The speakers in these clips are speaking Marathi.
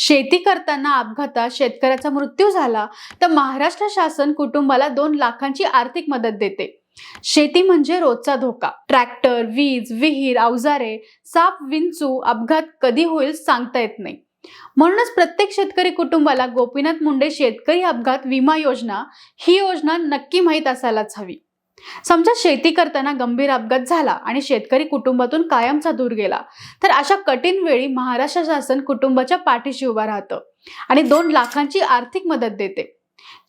शेती करताना अपघातात शेतकऱ्याचा मृत्यू झाला तर महाराष्ट्र शासन कुटुंबाला 2 लाखांची आर्थिक मदत देते। शेती म्हणजे रोजचा धोका। ट्रॅक्टर, वीज, विहीर, अवजारे, साप, विंचू, अपघात कधी होईल सांगता येत नाही। म्हणूनच प्रत्येक शेतकरी कुटुंबाला गोपीनाथ मुंडे शेतकरी अपघात विमा योजना ही योजना नक्की माहीत असायलाच हवी। समजा शेती करताना गंभीर अपघात झाला आणि शेतकरी कुटुंबातून कायमचा दूर गेला, तर अशा कठीण वेळी महाराष्ट्र शासन कुटुंबाच्या पाठीशी उभा राहतं आणि 2 लाखांची आर्थिक मदत देते।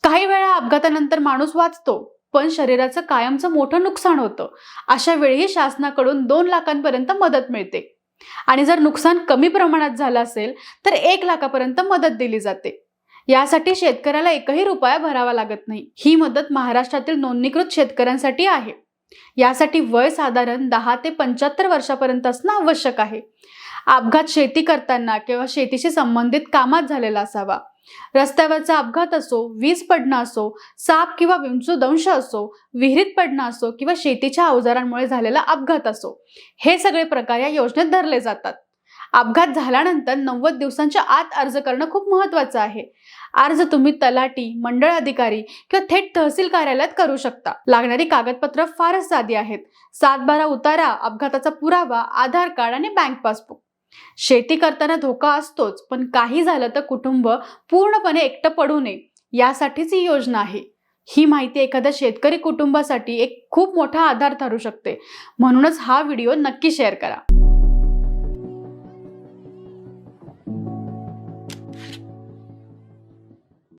काही वेळा अपघातानंतर माणूस वाचतो, पण शरीराचं कायमचं मोठं नुकसान होतं। अशा वेळीही शासनाकडून 2 लाखांपर्यंत मदत मिळते आणि जर नुकसान कमी प्रमाणात झालं असेल तर 1 लाखापर्यंत मदत दिली जाते। यासाठी शेतकऱ्याला एकही रुपया भरावा लागत नाही। ही मदत महाराष्ट्रातील नोंदणीकृत शेतकऱ्यांसाठी आहे। यासाठी वय साधारण 10 ते 75 वर्षापर्यंत असणं आवश्यक आहे। अपघात शेती करताना किंवा शेतीशी संबंधित कामात झालेला असावा। रस्त्यावरचा अपघात असो, वीज पडणं असो, साप किंवा विंचू दंश असो, विहिरीत पडणं असो किंवा शेतीच्या अवजारांमुळे झालेला अपघात असो, हे सगळे प्रकार या योजनेत धरले जातात। अपघात झाल्यानंतर 90 दिवसांच्या आत अर्ज करणं खूप महत्त्वाचं आहे। अर्ज तुम्ही तलाठी, मंडळ अधिकारी किंवा थेट तहसील कार्यालयात करू शकता। लागणारी कागदपत्र फारच साधी आहेत। 7/12 उतारा, अपघाताचा पुरावा, आधार कार्ड आणि बँक पासबुक। शेती करताना धोका असतोच, पण काही झालं तर कुटुंब पूर्णपणे एकटं पडू नये यासाठीच ही योजना आहे। ही माहिती एखाद्या शेतकरी कुटुंबासाठी एक खूप मोठा आधार ठरू शकते। म्हणूनच हा व्हिडिओ नक्की शेअर करा।